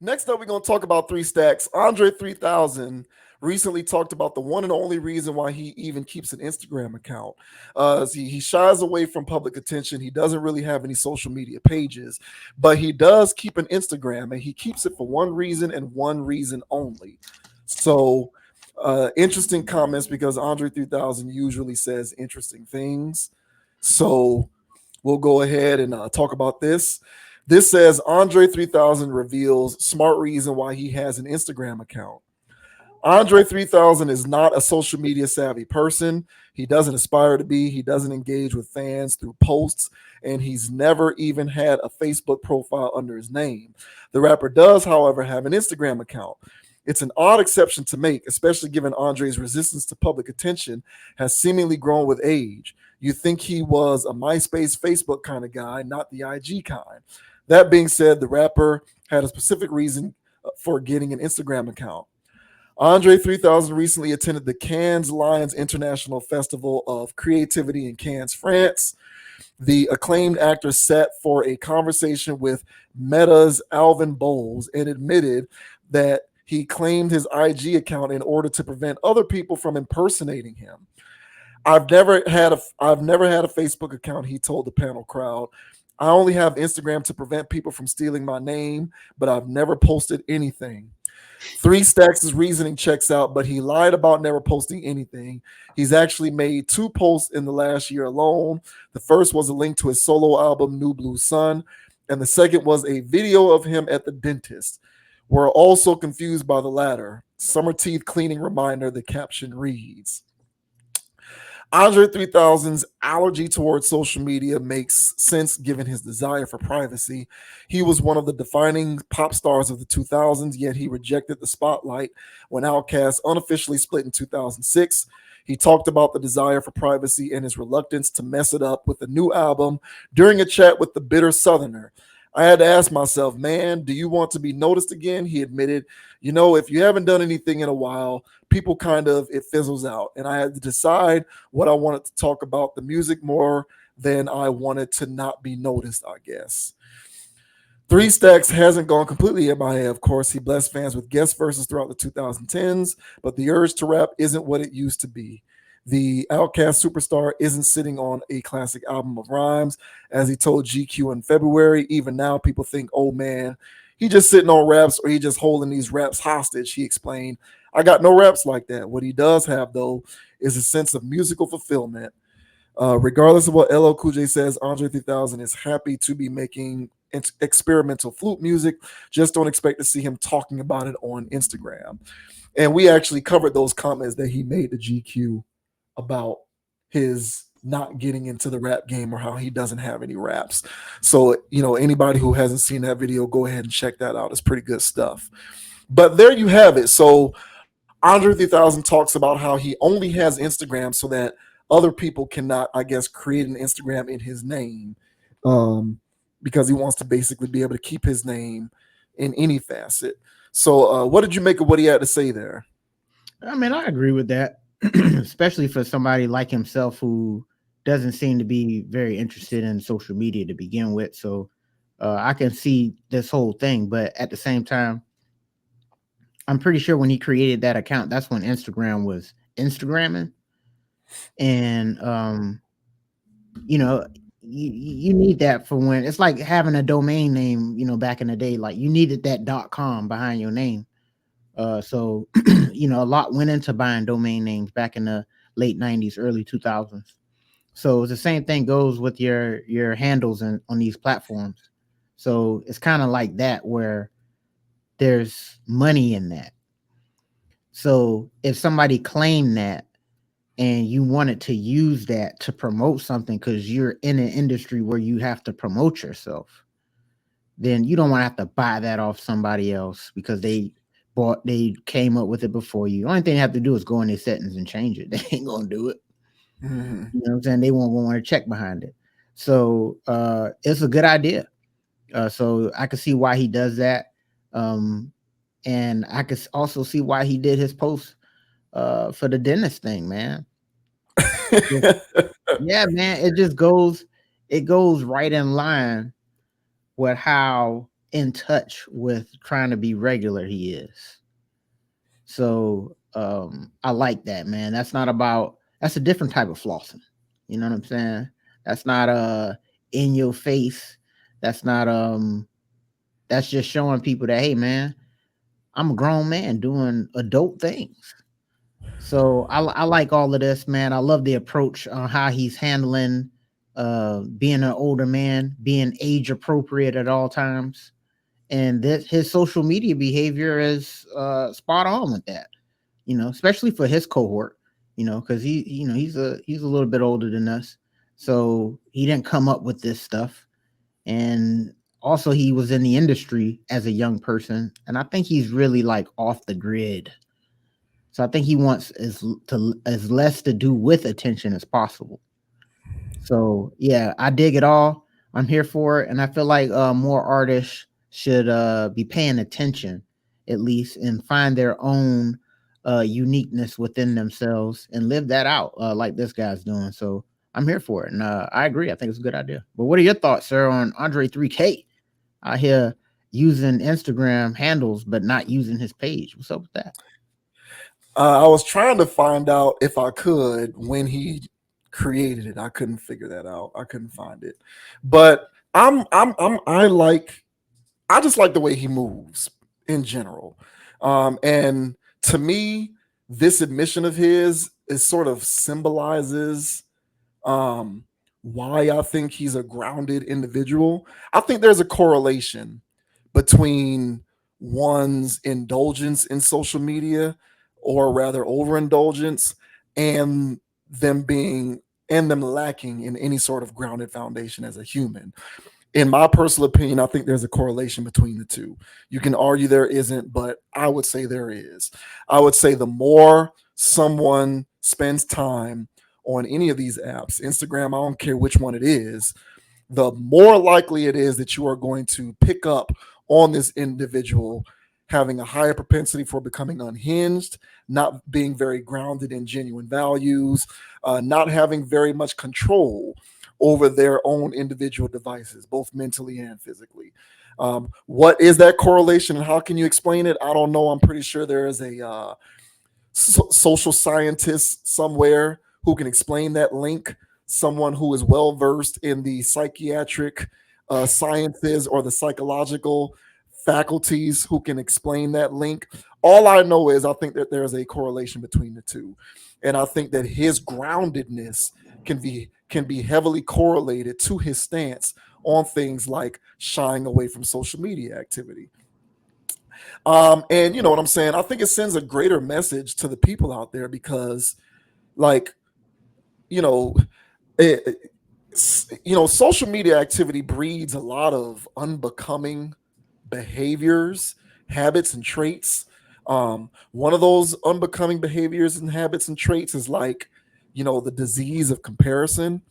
Next up, we're going to talk about Three Stacks. Andre 3000 recently talked about the one and only reason why he even keeps an Instagram account. He shies away from public attention. He doesn't really have any social media pages, but he does keep an Instagram, and he keeps it for one reason and one reason only. So, interesting comments because Andre 3000 usually says interesting things. So, we'll go ahead and talk about this. This says Andre 3000 reveals smart reason why he has an Instagram account. Andre 3000 is not a social media savvy person. He doesn't aspire to be. He doesn't engage with fans through posts, and he's never even had a Facebook profile under his name. The rapper does, however, have an Instagram account. It's an odd exception to make, especially given Andre's resistance to public attention has seemingly grown with age. You think he was a MySpace, Facebook kind of guy, not the IG kind. That being said, the rapper had a specific reason for getting an Instagram account. Andre 3000 recently attended the Cannes Lions International Festival of Creativity in Cannes, France. The acclaimed actor sat for a conversation with Meta's Alvin Bowles and admitted that he claimed his IG account in order to prevent other people from impersonating him. I've never had a Facebook account, he told the panel crowd. I only have Instagram to prevent people from stealing my name, but I've never posted anything. Three Stacks' reasoning checks out, but he lied about never posting anything. He's actually made two posts in the last year alone. The first was a link to his solo album, New Blue Sun, and the second was a video of him at the dentist. We're also confused by the latter. Summer teeth cleaning reminder, the caption reads. Andre 3000's allergy towards social media makes sense given his desire for privacy. He was one of the defining pop stars of the 2000s, yet he rejected the spotlight when Outkast unofficially split in 2006. He talked about the desire for privacy and his reluctance to mess it up with a new album during a chat with the Bitter Southerner. I had to ask myself, man, do you want to be noticed again? He admitted, if you haven't done anything in a while, people it fizzles out. And I had to decide what I wanted to talk about the music more than I wanted to not be noticed, I guess. Three Stacks hasn't gone completely MIA, of course. He blessed fans with guest verses throughout the 2010s, but the urge to rap isn't what it used to be. The Outkast superstar isn't sitting on a classic album of rhymes, as he told GQ in February. Even now, people think, oh man, he just sitting on raps or he just holding these raps hostage. He explained, I got no raps like that. What he does have, though, is a sense of musical fulfillment. Regardless of what LL Cool J says, Andre 3000 is happy to be making experimental flute music. Just don't expect to see him talking about it on Instagram. And we actually covered those comments that he made to GQ about his not getting into the rap game or how he doesn't have any raps. So, anybody who hasn't seen that video, go ahead and check that out. It's pretty good stuff. But there you have it. So, Andre 3000 talks about how he only has Instagram so that other people cannot, I guess, create an Instagram in his name, because he wants to basically be able to keep his name in any facet. So, what did you make of what he had to say there? I mean, I agree with that, especially for somebody like himself who doesn't seem to be very interested in social media to begin with. So I can see this whole thing, but at the same time, I'm pretty sure when he created that account, that's when Instagram was Instagramming, and you know, you need that for when it's like having a domain name. Back in the day, like you needed that .com behind your name. So a lot went into buying domain names back in the late '90s, early 2000s. So the same thing goes with your handles on these platforms. So it's kind of like that where there's money in that. So if somebody claimed that and you wanted to use that to promote something because you're in an industry where you have to promote yourself, then you don't want to have to buy that off somebody else because they came up with it before you. The only thing they have to do is go in their settings and change it. They ain't gonna do it. Mm-hmm. You know what I'm saying? They won't want to check behind it. So it's a good idea. So I can see why he does that. And I could also see why he did his post for the dentist thing, man. Yeah, man. It goes right in line with how in touch with trying to be regular he is. So I like that, man. That's not about, that's a different type of flossing. You know what I'm saying? That's not in your face. That's not that's just showing people that, hey man, I'm a grown man doing adult things. So I like all of this, man. I love the approach on how he's handling being an older man, being age appropriate at all times. And this his social media behavior is spot on with that, you know, especially for his cohort, you know, because he, you know, he's a little bit older than us, so he didn't come up with this stuff, and also he was in the industry as a young person, and I think he's really like off the grid. So I think he wants as less to do with attention as possible. So yeah, I dig it all. I'm here for it, and I feel like more artists should be paying attention at least and find their own uniqueness within themselves and live that out like this guy's doing. So I'm here for it, and I agree. I think it's a good idea. But what are your thoughts, sir, on Andre 3K out here using Instagram handles but not using his page? What's up with that? I was trying to find out if I could when he created it. I couldn't figure that out. I couldn't find it. But I just like the way he moves in general. And to me, this admission of his is sort of symbolizes um, why I think he's a grounded individual. I think there's a correlation between one's indulgence in social media, or rather overindulgence, and them being and them lacking in any sort of grounded foundation as a human. In my personal opinion, I think there's a correlation between the two. You can argue there isn't, but I would say there is. I would say the more someone spends time on any of these apps, Instagram, I don't care which one it is, the more likely it is that you are going to pick up on this individual having a higher propensity for becoming unhinged, not being very grounded in genuine values, not having very much control over their own individual devices, both mentally and physically. What is that correlation and how can you explain it? I don't know. I'm pretty sure there is a social scientist somewhere who can explain that link, someone who is well versed in the psychiatric sciences or the psychological faculties who can explain that link. All I know is I think that there is a correlation between the two, and I think that his groundedness can be heavily correlated to his stance on things like shying away from social media activity. And you know what I'm saying? I think it sends a greater message to the people out there because, like, you know, it, social media activity breeds a lot of unbecoming behaviors, habits, and traits. One of those unbecoming behaviors and habits and traits is like, the disease of comparison.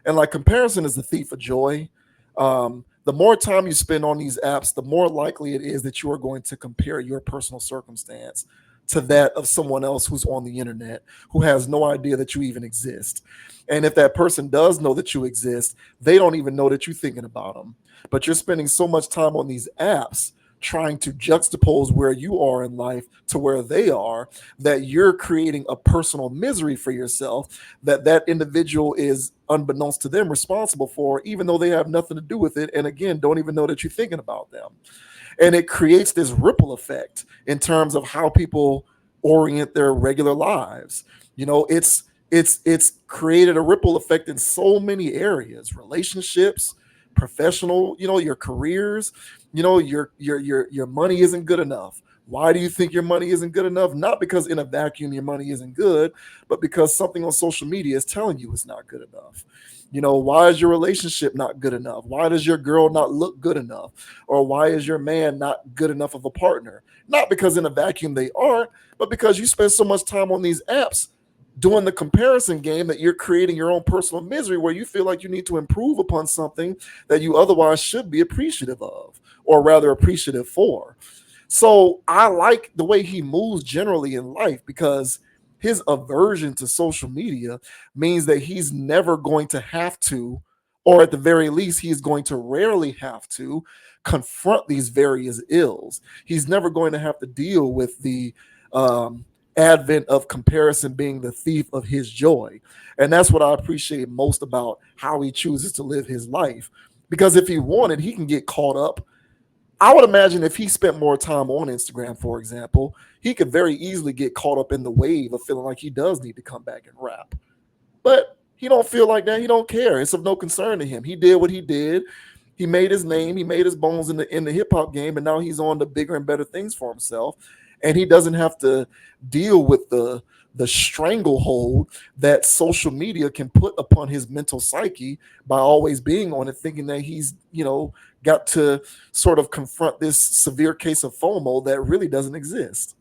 And like comparison is the thief of joy. The more time you spend on these apps, the more likely it is that you are going to compare your personal circumstance to that of someone else who's on the internet who has no idea that you even exist. And if that person does know that you exist, they don't even know that you're thinking about them. But you're spending so much time on these apps trying to juxtapose where you are in life to where they are, that you're creating a personal misery for yourself that individual is, unbeknownst to them, responsible for, even though they have nothing to do with it, and again don't even know that you're thinking about them. And it creates this ripple effect in terms of how people orient their regular lives. It's created a ripple effect in so many areas: relationships, professional, your careers. Your money isn't good enough. Why do you think your money isn't good enough? Not because in a vacuum your money isn't good, but because something on social media is telling you it's not good enough. Why is your relationship not good enough? Why does your girl not look good enough? Or why is your man not good enough of a partner? Not because in a vacuum they aren't, but because you spend so much time on these apps doing the comparison game that you're creating your own personal misery where you feel like you need to improve upon something that you otherwise should be appreciative of, or rather appreciative for. So I like the way he moves generally in life because his aversion to social media means that he's never going to have to, or at the very least, he's going to rarely have to confront these various ills. He's never going to have to deal with the advent of comparison being the thief of his joy. And that's what I appreciate most about how he chooses to live his life. Because if he wanted, he can get caught up. I would imagine if he spent more time on Instagram, for example, he could very easily get caught up in the wave of feeling like he does need to come back and rap. But he don't feel like that. He don't care. It's of no concern to him. He did what he did. He made his name. He made his bones in the hip hop game, and now he's on to bigger and better things for himself. And he doesn't have to deal with the stranglehold that social media can put upon his mental psyche by always being on it, thinking that he's, got to sort of confront this severe case of FOMO that really doesn't exist.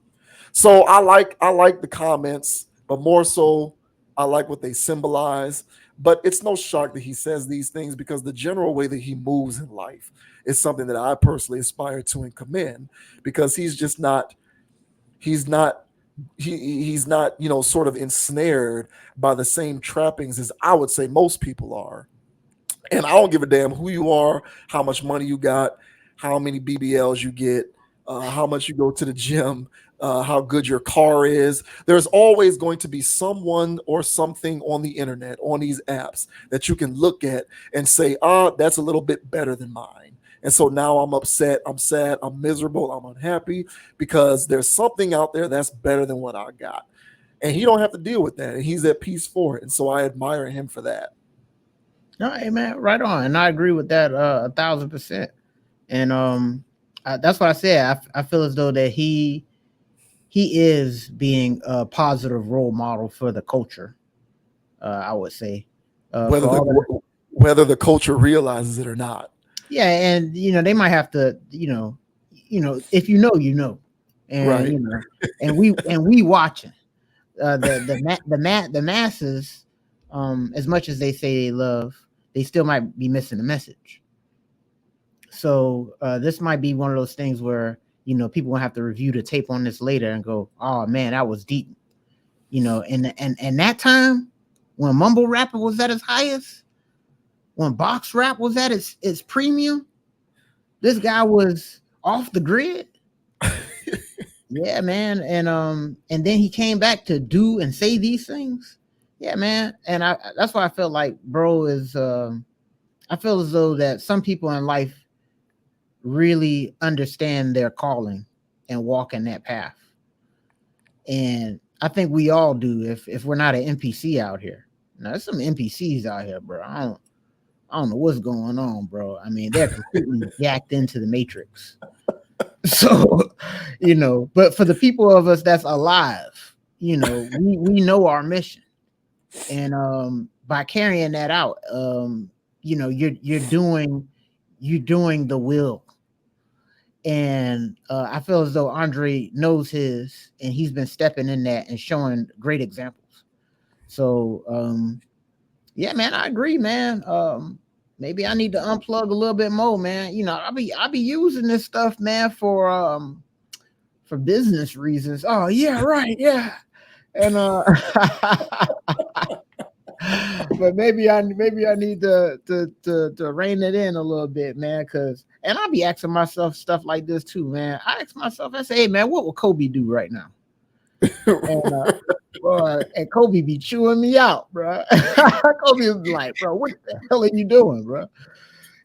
So I like the comments, but more so I like what they symbolize. But it's no shock that he says these things, because the general way that he moves in life is something that I personally aspire to and commend, because he's not, sort of ensnared by the same trappings as I would say most people are. And I don't give a damn who you are, how much money you got, how many BBLs you get, how much you go to the gym, how good your car is. There's always going to be someone or something on the internet, on these apps, that you can look at and say, that's a little bit better than mine. And so now I'm upset, I'm sad, I'm miserable, I'm unhappy, because there's something out there that's better than what I got. And he don't have to deal with that, and he's at peace for it. And so I admire him for that. No, hey man, right on, and I agree with that 1,000%. And that's what I said. I feel as though that he is being a positive role model for the culture. I would say, whether the culture realizes it or not. Yeah, and they might have to, if you know, and right. And we watching the masses. As much as they say they love, they still might be missing the message. So this might be one of those things where, people will have to review the tape on this later and go, oh man, that was deep. And that time when mumble rap was at its highest, when box rap was at its premium, this guy was off the grid. Yeah, man. And then he came back to do and say these things. Yeah, man. And that's why I felt like bro is I feel as though that some people in life really understand their calling and walk in that path. And I think we all do if we're not an NPC out here. Now there's some NPCs out here, bro. I don't know what's going on, bro. I mean, they're completely jacked into the matrix. So, but for the people of us that's alive, we know our mission. And by carrying that out, you're doing the will. And I feel as though Andre knows his, and he's been stepping in that and showing great examples. So yeah, man, I agree, man. Maybe I need to unplug a little bit more, man. I'll be using this stuff, man, for business reasons. Oh yeah, right, yeah. And but maybe I need to rein it in a little bit, man. And I'll be asking myself stuff like this too, man. I ask myself, I say, hey man, what will Kobe do right now? And Kobe be chewing me out, bro. Kobe was like, bro, what the hell are you doing, bro?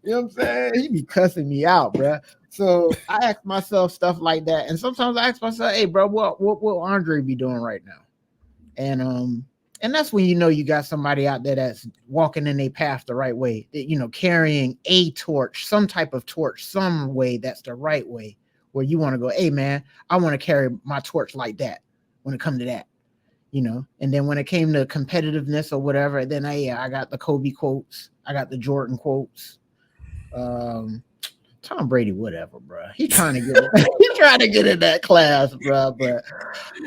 You know what I'm saying? He be cussing me out, bro. So I ask myself stuff like that, and sometimes I ask myself, hey, bro, what will Andre be doing right now? And that's when you got somebody out there that's walking in a path the right way, carrying a torch, some type of torch, some way that's the right way, where you want to go, hey man, I want to carry my torch like that when it comes to that, and then when it came to competitiveness or whatever, then I got the Kobe quotes, I got the Jordan quotes, Tom Brady, whatever, bro. He trying to get in that class, bro. But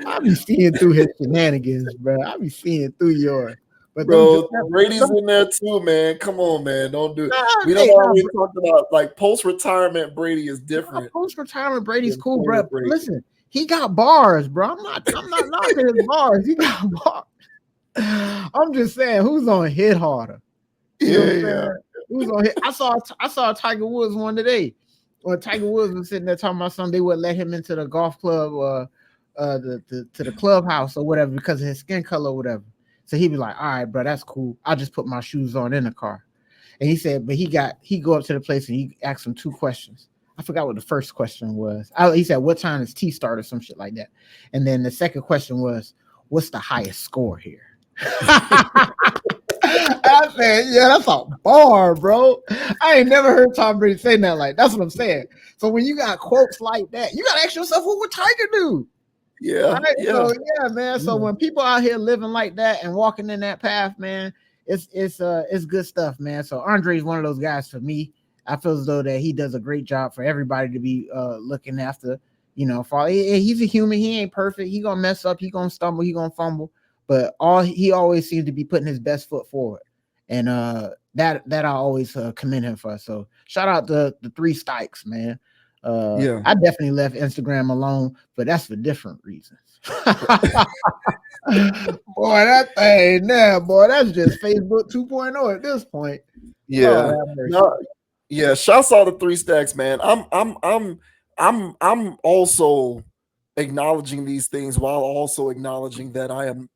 I be seeing through his shenanigans, bro. I be seeing through yours. But bro, Brady's in there too, man. Come on, man. Don't do it. We don't always talk about like post-retirement Brady is different. Post-retirement Brady's cool, bro. Listen, he got bars, bro. I'm not knocking his bars. He got bars. I'm just saying, who's on hit harder? Yeah. Who's on hit? I saw Tiger Woods one today. when Tiger Woods was sitting there talking about something, they would let him into the golf club or to the clubhouse or whatever because of his skin color or whatever. So he'd be like, all right, bro, that's cool. I'll just put my shoes on in the car. And he said, but he go up to the place and he asked him 2 questions. I forgot what the first question was. He said, what time is tea start or some shit like that. And then the second question was, what's the highest score here? I said, yeah, that's a bar, bro. I ain't never heard Tom Brady say that. Like, that's what I'm saying. So when you got quotes like that, you gotta ask yourself, what would Tiger do? Yeah, right? yeah. So yeah, man. So when people out here living like that and walking in that path, man, it's good stuff, man. So Andre is one of those guys for me. I feel as though that he does a great job for everybody to be looking after. You know, he's a human. He ain't perfect. He gonna mess up. He gonna stumble. He gonna fumble. But he always seems to be putting his best foot forward, and that I always commend him for. So shout out to the 3 Stykes, man. I definitely left Instagram alone, but that's for different reasons. Boy, that thing now, boy, that's just Facebook 2.0 at this point. Yeah, yeah. Shouts out to 3 Stacks, man. I'm also acknowledging these things while also acknowledging that I'm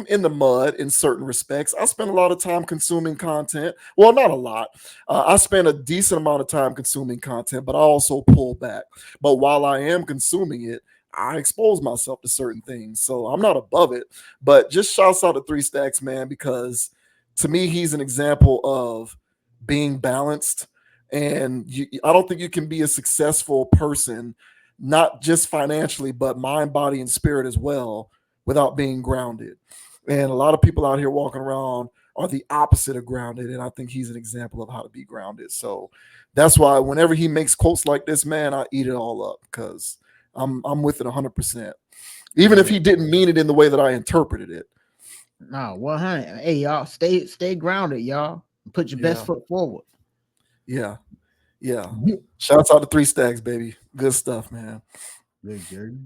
in the mud in certain respects. I spend a lot of time consuming content. Well, not a lot. I spend a decent amount of time consuming content, but I also pull back. But while I am consuming it, I expose myself to certain things. So I'm not above it. But just shouts out to 3 Stacks, man, because to me, he's an example of being balanced. And I don't think you can be a successful person, not just financially, but mind, body, and spirit as well, without being grounded. And a lot of people out here walking around are the opposite of grounded. And I think he's an example of how to be grounded. So that's why whenever he makes quotes like this, man, I eat it all up because I'm with it 100%. Even if he didn't mean it in the way that I interpreted it. No, 100. Hey, y'all, stay grounded, y'all. Put your best foot forward. Yeah. Yeah. Shouts out to 3 Stacks, baby. Good stuff, man. Good, Jerry.